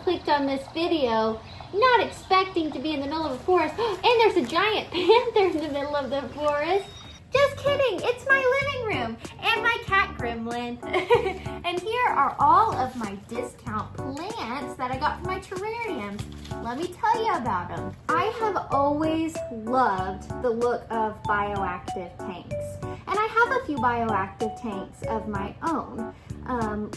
clicked on this video not expecting to be in the middle of a forest, and there's a giant panther in the middle of the forest. Just kidding, it's my living room and my cat gremlin. And here are all of my discount plants that I got from my terrariums. Let me tell you about them. I have always loved the look of bioactive tanks. And I have a few bioactive tanks of my own,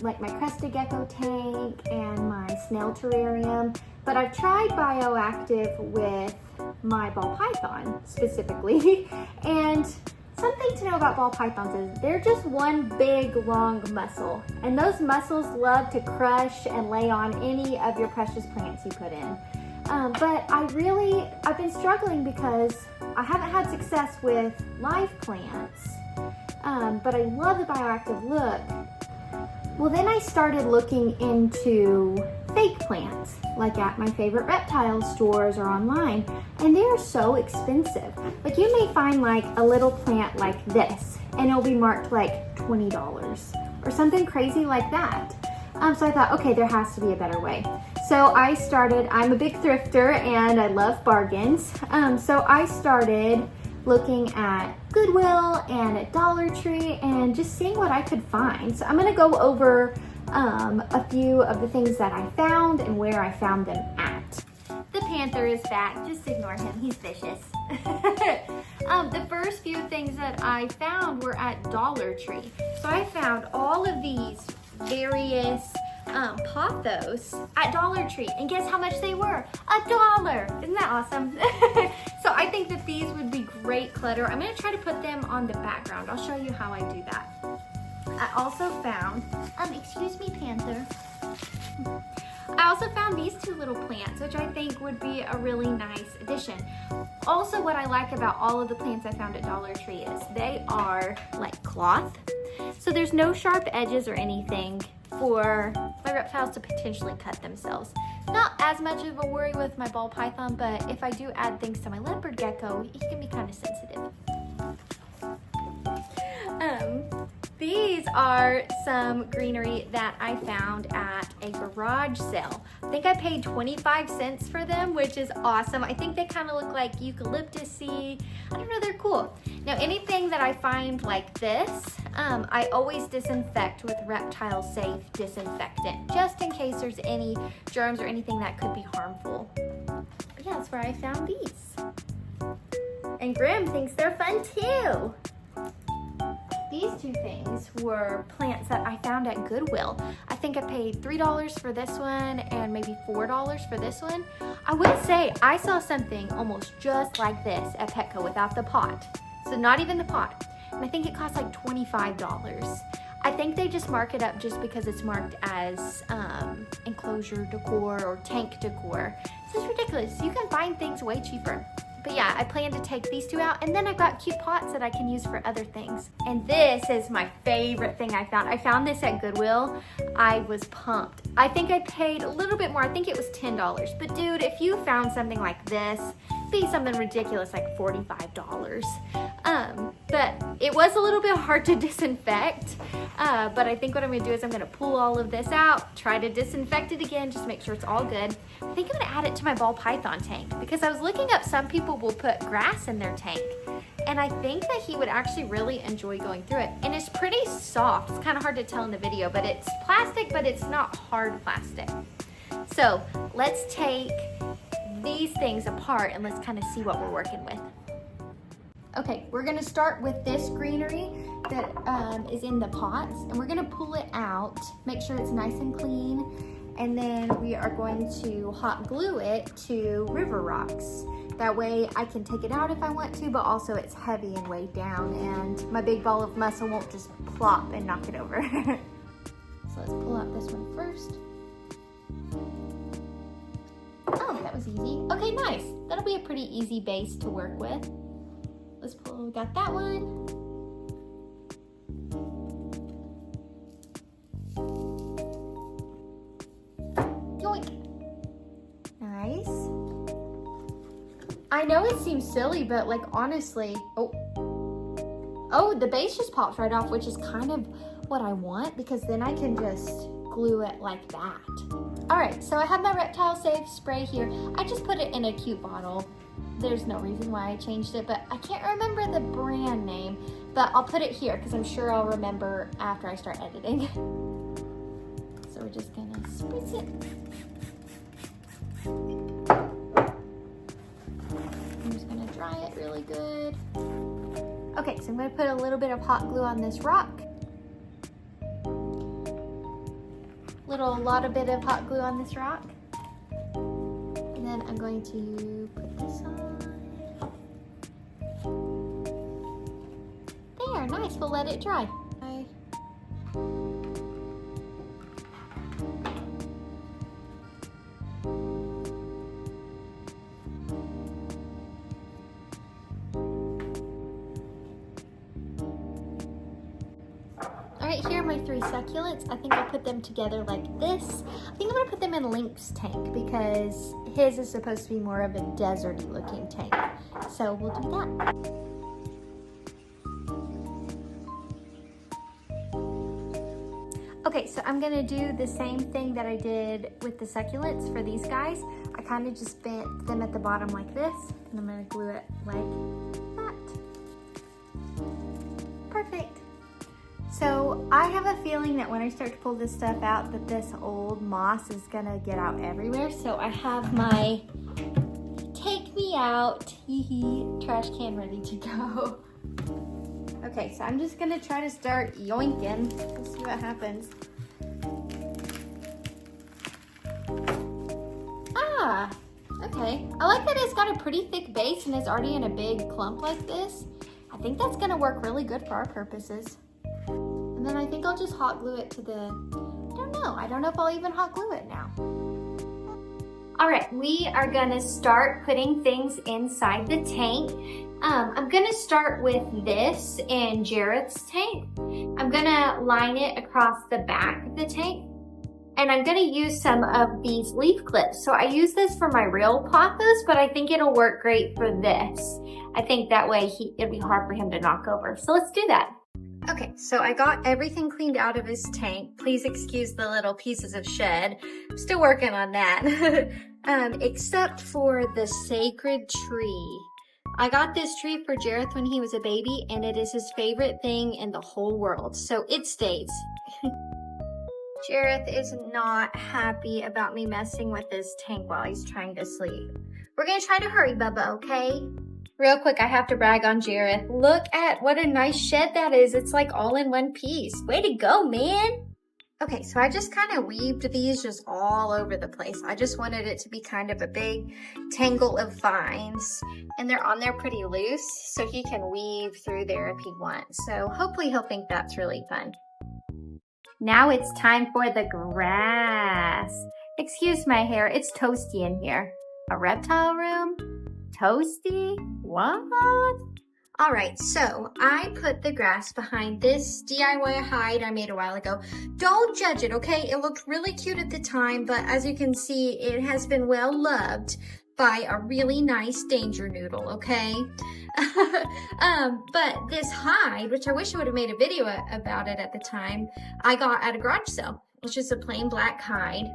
like my crested gecko tank and my snail terrarium. But I've tried bioactive with my ball python specifically. And something to know about ball pythons is they're just one big long muscle, and those muscles love to crush and lay on any of your precious plants you put in. But I've been struggling because I haven't had success with live plants, but I love the bioactive look. Well, then I started looking into fake plants, like at my favorite reptile stores or online, and they are so expensive. Like you may find like a little plant like this, and it'll be marked like $20 or something crazy like that. So I thought, okay, there has to be a better way. So I'm a big thrifter and I love bargains. So I started looking at Goodwill and at Dollar Tree and just seeing what I could find. So I'm gonna go over a few of the things that I found and where I found them at. The panther is back, just ignore him, he's vicious. The first few things that I found were at Dollar Tree. So I found all of these various pothos at Dollar Tree, and guess how much they were? $1. Isn't that awesome? So I think that these would be great clutter. I'm going to try to put them on the background. I'll show you how I do that. I also found, excuse me, panther. I also found these two little plants, which I think would be a really nice addition. Also, what I like about all of the plants I found at Dollar Tree is they are like cloth. So there's no sharp edges or anything for my reptiles to potentially cut themselves. Not as much of a worry with my ball python, but if I do add things to my leopard gecko, he can be kind of sensitive. These are some greenery that I found at a garage sale. I think I paid 25 cents for them, which is awesome. I think they kind of look like eucalyptus-y. I don't know, they're cool. Now, anything that I find like this, I always disinfect with Reptile Safe disinfectant, just in case there's any germs or anything that could be harmful. But yeah, that's where I found these. And Grim thinks they're fun too. These two things were plants that I found at Goodwill. I think I paid $3 for this one and maybe $4 for this one. I would say I saw something almost just like this at Petco without the pot. So not even the pot. And I think it cost like $25. I think they just mark it up just because it's marked as enclosure decor or tank decor. This is ridiculous. You can find things way cheaper. But yeah, I plan to take these two out, and then I've got cute pots that I can use for other things. And this is my favorite thing I found. I found this at Goodwill. I was pumped. I think I paid a little bit more. I think it was $10. But dude, if you found something like this, be something ridiculous like $45. But it was a little bit hard to disinfect. But I think what I'm gonna do is I'm gonna pull all of this out, try to disinfect it again, just make sure it's all good. I think I'm gonna add it to my ball python tank because I was looking up, some people will put grass in their tank. And I think that he would actually really enjoy going through it. And it's pretty soft. It's kind of hard to tell in the video, but it's plastic, but it's not hard plastic. So let's take these things apart and let's kind of see what we're working with. Okay, we're gonna start with this greenery that is in the pots, and we're gonna pull it out, make sure it's nice and clean, and then we are going to hot glue it to river rocks. That way I can take it out if I want to, but also it's heavy and weighed down, and my big ball of muscle won't just plop and knock it over. So let's pull out this one first. Oh, that was easy. Okay, nice. That'll be a pretty easy base to work with. Let's pull, we got that one. Yoink. Nice. I know it seems silly, but like honestly, oh, the base just pops right off, which is kind of what I want because then I can just glue it like that. All right, so I have my Reptile Safe spray here. I just put it in a cute bottle. There's no reason why I changed it, but I can't remember the brand name, but I'll put it here because I'm sure I'll remember after I start editing. So we're just gonna spritz it. I'm just gonna dry it really good. Okay, so I'm gonna put a little bit of hot glue on this rock. A bit of hot glue on this rock. And then I'm going to put this on. There, nice, we'll let it dry. All right, here are my 3 succulents. I think I'll put them together like this. I think I'm gonna put them in Link's tank because his is supposed to be more of a deserty looking tank. So we'll do that. Okay, so I'm gonna do the same thing that I did with the succulents for these guys. I kind of just bent them at the bottom like this, and I'm gonna glue it like that. Perfect. So I have a feeling that when I start to pull this stuff out that this old moss is gonna get out everywhere. So I have my take me out trash can ready to go. Okay, so I'm just gonna try to start yoinking. Let's see what happens. Ah, okay. I like that it's got a pretty thick base and it's already in a big clump like this. I think that's gonna work really good for our purposes. And then I think I'll just hot glue it to the, I don't know if I'll even hot glue it now. All right, we are gonna start putting things inside the tank. I'm gonna start with this in Jareth's tank. I'm gonna line it across the back of the tank. And I'm gonna use some of these leaf clips. So I use this for my real pothos, but I think it'll work great for this. I think that way it'll be hard for him to knock over. So let's do that. Okay, so I got everything cleaned out of his tank. Please excuse the little pieces of shed. I'm still working on that. Except for the sacred tree. I got this tree for Jareth when he was a baby, and it is his favorite thing in the whole world, so it stays. Jareth is not happy about me messing with this tank while he's trying to sleep. We're gonna try to hurry, Bubba, okay? Real quick, I have to brag on Jareth. Look at what a nice shed that is. It's like all in one piece. Way to go, man. Okay, so I just kind of weaved these just all over the place. I just wanted it to be kind of a big tangle of vines, and they're on there pretty loose, so he can weave through there if he wants. So hopefully he'll think that's really fun. Now it's time for the grass. Excuse my hair, it's toasty in here. A reptile room? Toasty? What? All right, so I put the grass behind this DIY hide I made a while ago. Don't judge it, okay? It looked really cute at the time, but as you can see, it has been well loved by a really nice danger noodle, okay? But this hide, which I wish I would have made a video about it at the time, I got at a garage sale. It's just a plain black hide.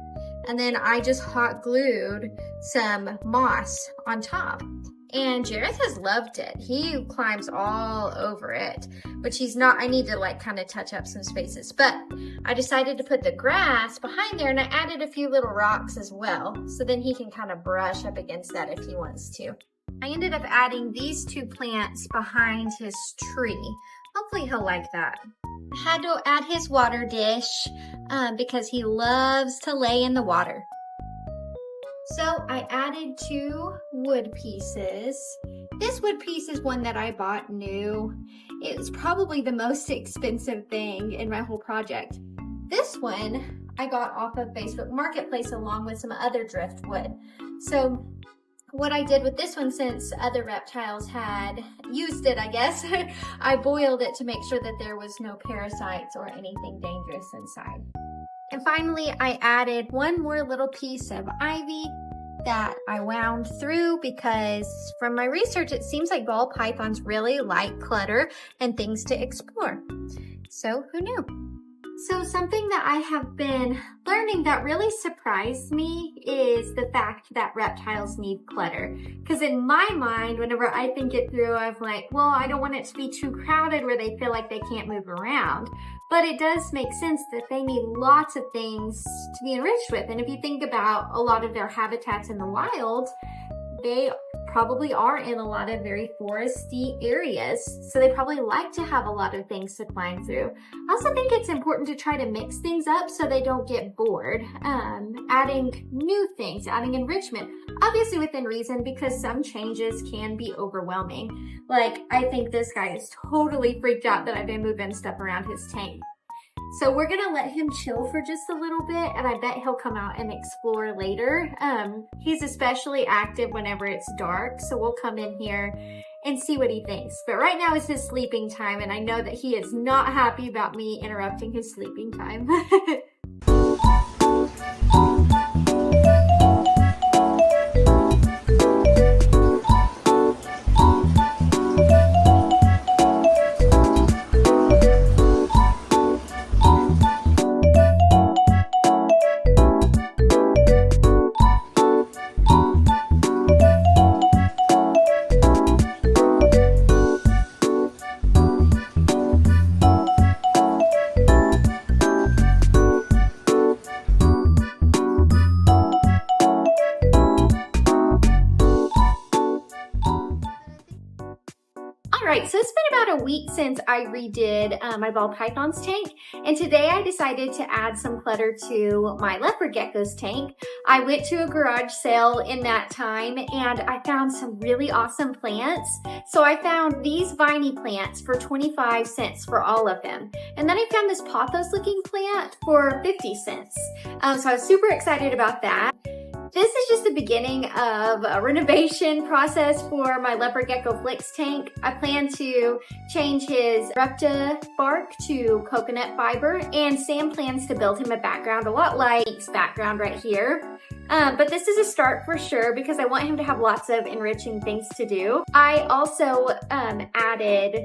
And then I just hot glued some moss on top. And Jareth has loved it. He climbs all over it, which he's not, I need to like kind of touch up some spaces. But I decided to put the grass behind there, and I added a few little rocks as well. So then he can kind of brush up against that if he wants to. I ended up adding these 2 plants behind his tree. Hopefully he'll like that. I had to add his water dish because he loves to lay in the water. So I added 2 wood pieces. This wood piece is one that I bought new. It was probably the most expensive thing in my whole project. This one I got off of Facebook Marketplace along with some other driftwood. So what I did with this one, since other reptiles had used it, I guess, I boiled it to make sure that there was no parasites or anything dangerous inside. And finally, I added 1 more little piece of ivy that I wound through because from my research, it seems like ball pythons really like clutter and things to explore. So who knew? So something that I have been learning that really surprised me is the fact that reptiles need clutter. Because in my mind, whenever I think it through, I'm like, well, I don't want it to be too crowded where they feel like they can't move around. But it does make sense that they need lots of things to be enriched with. And if you think about a lot of their habitats in the wild, they probably are in a lot of very foresty areas. So they probably like to have a lot of things to climb through. I also think it's important to try to mix things up so they don't get bored. Adding new things, adding enrichment, obviously within reason, because some changes can be overwhelming. Like, I think this guy is totally freaked out that I've been moving stuff around his tank. So we're gonna let him chill for just a little bit, and I bet he'll come out and explore later. He's especially active whenever it's dark, so we'll come in here and see what he thinks. But right now is his sleeping time, and I know that he is not happy about me interrupting his sleeping time. Alright, so it's been about a week since I redid my ball python's tank, and today I decided to add some clutter to my leopard gecko's tank. I went to a garage sale in that time and I found some really awesome plants. So I found these viney plants for 25 cents for all of them. And then I found this pothos looking plant for 50 cents. So I was super excited about that. This is just the beginning of a renovation process for my leopard gecko Flicks tank. I plan to change his reptile bark to coconut fiber, and Sam plans to build him a background a lot like Nick's background right here. But this is a start for sure because I want him to have lots of enriching things to do. I also added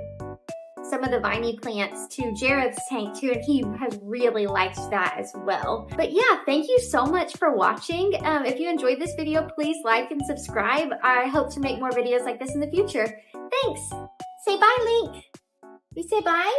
some of the viney plants to Jared's tank too, and he has really liked that as well. But yeah, thank you so much for watching. If you enjoyed this video, please like and subscribe. I hope to make more videos like this in the future. Thanks. Say bye, Link. We say bye?